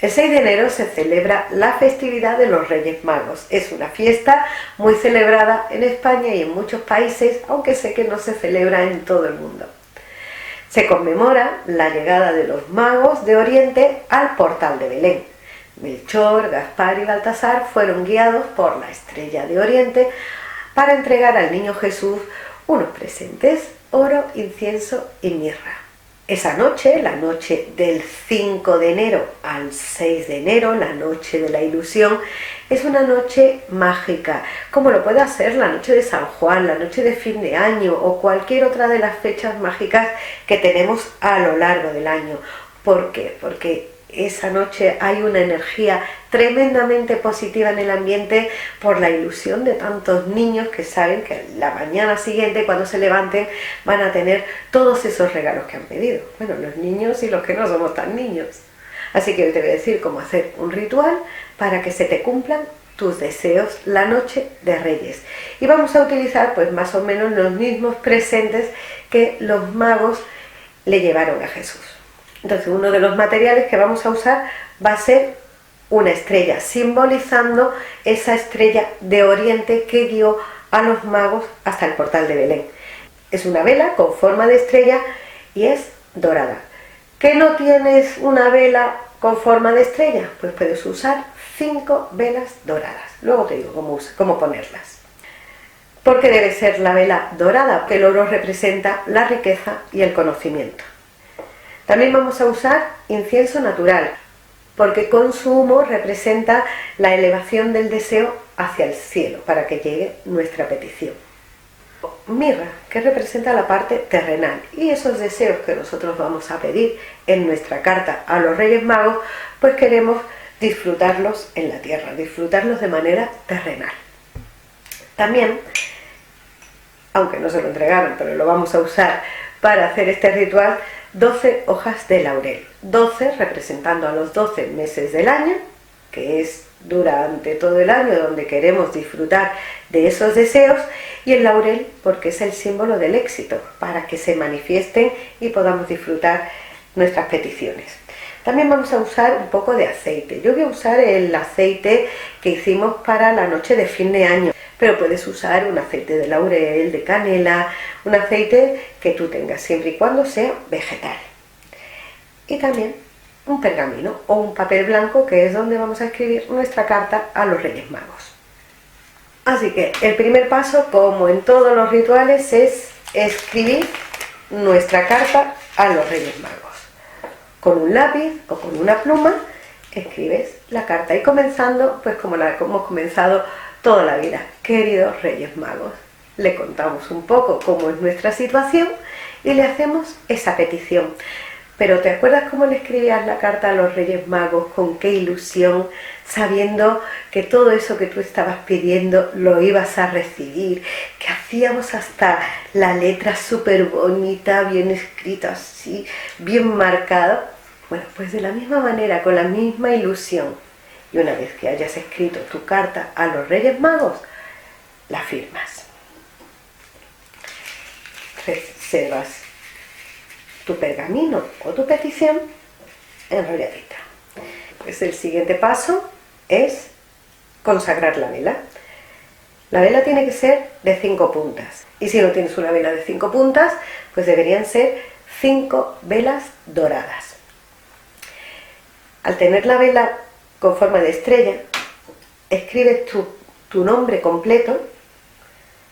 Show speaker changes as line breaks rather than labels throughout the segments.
El 6 de enero se celebra la festividad de los Reyes Magos. Es una fiesta muy celebrada en España y en muchos países, aunque sé que no se celebra en todo el mundo. Se conmemora la llegada de los magos de Oriente al portal de Belén. Melchor, Gaspar y Baltasar fueron guiados por la estrella de Oriente para entregar al niño Jesús unos presentes: oro, incienso y mirra. Esa noche, la noche del 5 de enero al 6 de enero, la noche de la ilusión, es una noche mágica, como lo puede ser la noche de San Juan, la noche de fin de año o cualquier otra de las fechas mágicas que tenemos a lo largo del año. ¿Por qué? Porque esa noche hay una energía tremendamente positiva en el ambiente por la ilusión de tantos niños que saben que la mañana siguiente, cuando se levanten, van a tener todos esos regalos que han pedido. Bueno, los niños y los que no somos tan niños. Así que hoy te voy a decir cómo hacer un ritual para que se te cumplan tus deseos la noche de Reyes. Y vamos a utilizar pues más o menos los mismos presentes que los magos le llevaron a Jesús. Entonces, uno de los materiales que vamos a usar va a ser una estrella, simbolizando esa estrella de Oriente que guió a los magos hasta el portal de Belén. Es una vela con forma de estrella y es dorada. ¿Que no tienes una vela con forma de estrella? Pues puedes usar 5 velas doradas. Luego te digo cómo ponerlas. ¿Por qué debe ser la vela dorada? Porque el oro representa la riqueza y el conocimiento. También vamos a usar incienso natural, porque con su humo representa la elevación del deseo hacia el cielo, para que llegue nuestra petición. Mirra, que representa la parte terrenal, y esos deseos que nosotros vamos a pedir en nuestra carta a los Reyes Magos, pues queremos disfrutarlos en la tierra, disfrutarlos de manera terrenal. También, aunque no se lo entregaron, pero lo vamos a usar para hacer este ritual, 12 hojas de laurel, 12 representando a los 12 meses del año, que es durante todo el año donde queremos disfrutar de esos deseos, y el laurel porque es el símbolo del éxito, para que se manifiesten y podamos disfrutar nuestras peticiones. También vamos a usar un poco de aceite. Yo voy a usar el aceite que hicimos para la noche de fin de año, pero puedes usar un aceite de laurel, de canela, un aceite que tú tengas, siempre y cuando sea vegetal. Y también un pergamino o un papel blanco, que es donde vamos a escribir nuestra carta a los Reyes Magos. Así que el primer paso, como en todos los rituales, es escribir nuestra carta a los Reyes Magos. Con un lápiz o con una pluma escribes la carta, y comenzando pues como hemos comenzado toda la vida. Queridos Reyes Magos, le contamos un poco cómo es nuestra situación y le hacemos esa petición. Pero ¿te acuerdas cómo le escribías la carta a los Reyes Magos? Con qué ilusión, sabiendo que todo eso que tú estabas pidiendo lo ibas a recibir, que hacíamos hasta la letra súper bonita, bien escrita así, bien marcada. Bueno, pues de la misma manera, con la misma ilusión, y una vez que hayas escrito tu carta a los Reyes Magos, la firmas. Reservas tu pergamino o tu petición enrolladita. Pues el siguiente paso es consagrar la vela. La vela tiene que ser de 5 puntas. Y si no tienes una vela de 5 puntas, pues deberían ser 5 velas doradas. Al tener la vela con forma de estrella, escribes tu nombre completo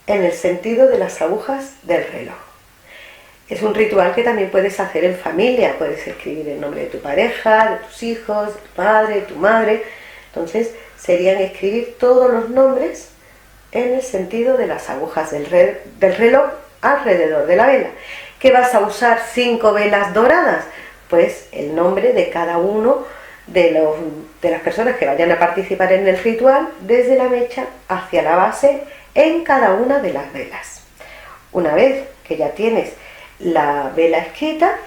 en el sentido de las agujas del reloj. Es un ritual que también puedes hacer en familia. Puedes escribir el nombre de tu pareja, de tus hijos, de tu padre, de tu madre. Entonces serían escribir todos los nombres en el sentido de las agujas del reloj alrededor de la vela. ¿Qué vas a usar 5 velas doradas? Pues el nombre de cada uno de las personas que vayan a participar en el ritual, desde la mecha hacia la base, en cada una de las velas. Una vez que ya tienes la vela escrita,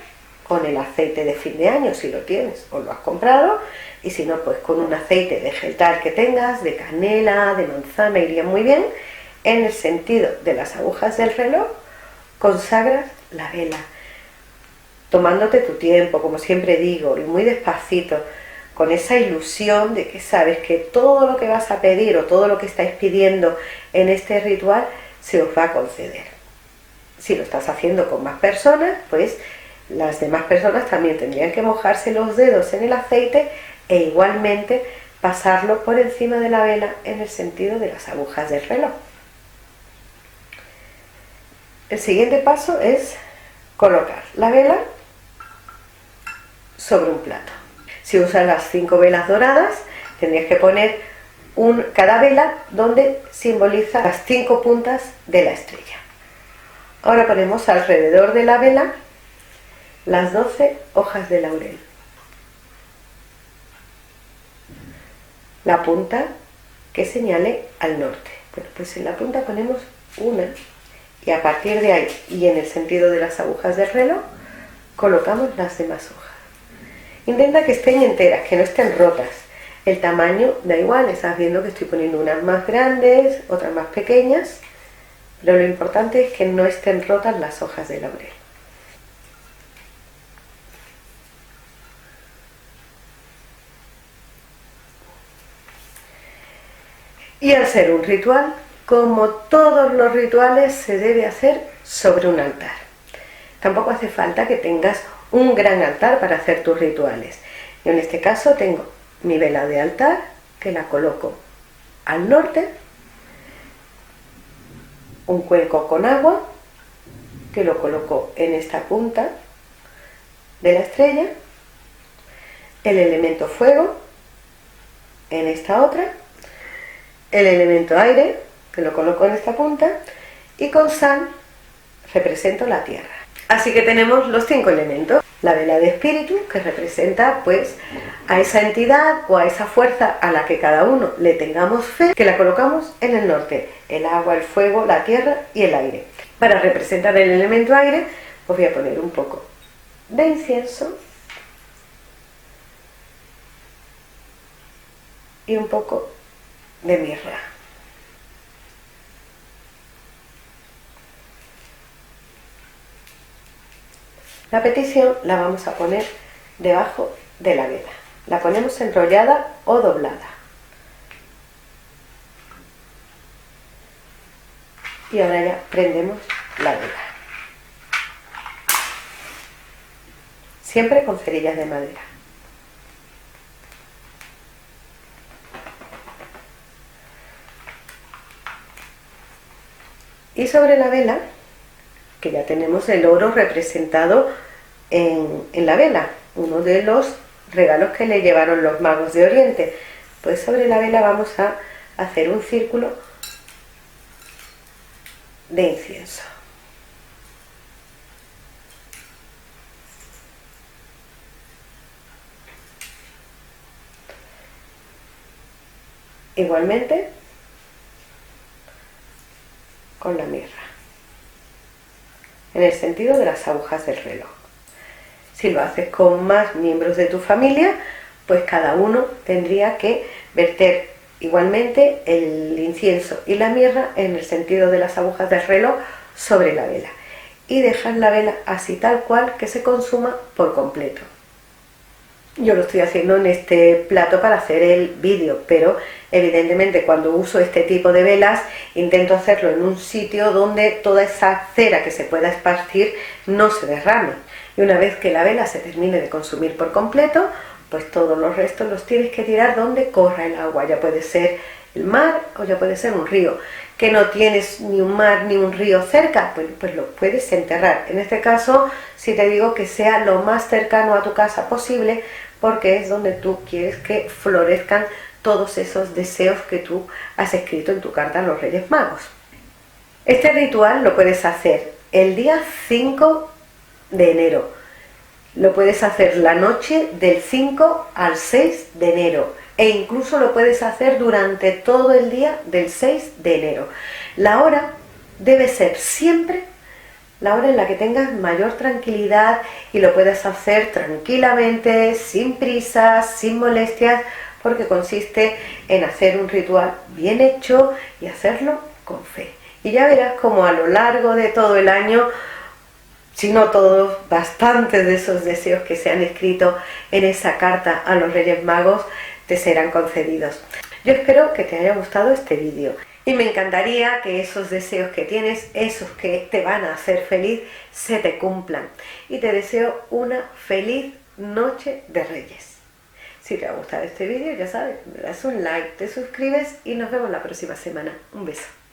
con el aceite de fin de año, si lo tienes o lo has comprado, y si no, pues con un aceite vegetal que tengas, de canela, de manzana, iría muy bien. En el sentido de las agujas del reloj, consagras la vela, tomándote tu tiempo, como siempre digo, y muy despacito, con esa ilusión de que sabes que todo lo que vas a pedir o todo lo que estáis pidiendo en este ritual se os va a conceder. Si lo estás haciendo con más personas, pues las demás personas también tendrían que mojarse los dedos en el aceite e igualmente pasarlo por encima de la vela en el sentido de las agujas del reloj. El siguiente paso es colocar la vela sobre un plato. Si usas las 5 velas doradas, tendrías que poner cada vela donde simboliza las 5 puntas de la estrella. Ahora ponemos alrededor de la vela las 12 hojas de laurel. La punta que señale al norte. Bueno, pues en la punta ponemos una y a partir de ahí y en el sentido de las agujas del reloj colocamos las demás hojas. Intenta que estén enteras, que no estén rotas. El tamaño da igual, estás viendo que estoy poniendo unas más grandes, otras más pequeñas, pero lo importante es que no estén rotas las hojas de laurel. Y al ser un ritual, como todos los rituales, se debe hacer sobre un altar. Tampoco hace falta que tengas un gran altar para hacer tus rituales. Yo en este caso tengo mi vela de altar, que la coloco al norte, un cuenco con agua, que lo coloco en esta punta de la estrella, el elemento fuego en esta otra, el elemento aire, que lo coloco en esta punta, y con sal represento la tierra. Así que tenemos los 5 elementos. La vela de espíritu, que representa pues a esa entidad o a esa fuerza a la que cada uno le tengamos fe, que la colocamos en el norte: el agua, el fuego, la tierra y el aire. Para representar el elemento aire, os voy a poner un poco de incienso y un poco de mirra. La petición la vamos a poner debajo de la vela. La ponemos enrollada o doblada. Y ahora ya prendemos la vela. Siempre con cerillas de madera. Y sobre la vela, que ya tenemos el oro representado en la vela, uno de los regalos que le llevaron los magos de Oriente, pues sobre la vela vamos a hacer un círculo de incienso. Igualmente con la mirra, en el sentido de las agujas del reloj. Si lo haces con más miembros de tu familia, pues cada uno tendría que verter igualmente el incienso y la mirra en el sentido de las agujas del reloj sobre la vela y dejar la vela así tal cual, que se consuma por completo. Yo lo estoy haciendo en este plato para hacer el vídeo, pero evidentemente cuando uso este tipo de velas intento hacerlo en un sitio donde toda esa cera que se pueda esparcir no se derrame. Y una vez que la vela se termine de consumir por completo, pues todos los restos los tienes que tirar donde corra el agua. Ya puede ser el mar o ya puede ser un río. Que no tienes ni un mar ni un río cerca, pues lo puedes enterrar. En este caso, si te digo que sea lo más cercano a tu casa posible, porque es donde tú quieres que florezcan todos esos deseos que tú has escrito en tu carta a los Reyes Magos. Este ritual lo puedes hacer el día 5 de enero. Lo puedes hacer la noche del 5 al 6 de enero e incluso lo puedes hacer durante todo el día del 6 de enero. La hora debe ser siempre la hora en la que tengas mayor tranquilidad y lo puedas hacer tranquilamente, sin prisas, sin molestias, porque consiste en hacer un ritual bien hecho y hacerlo con fe. Y ya verás como a lo largo de todo el año si no todos, bastantes de esos deseos que se han escrito en esa carta a los Reyes Magos te serán concedidos. Yo espero que te haya gustado este vídeo y me encantaría que esos deseos que tienes, esos que te van a hacer feliz, se te cumplan. Y te deseo una feliz noche de Reyes. Si te ha gustado este vídeo, ya sabes, me das un like, te suscribes y nos vemos la próxima semana. Un beso.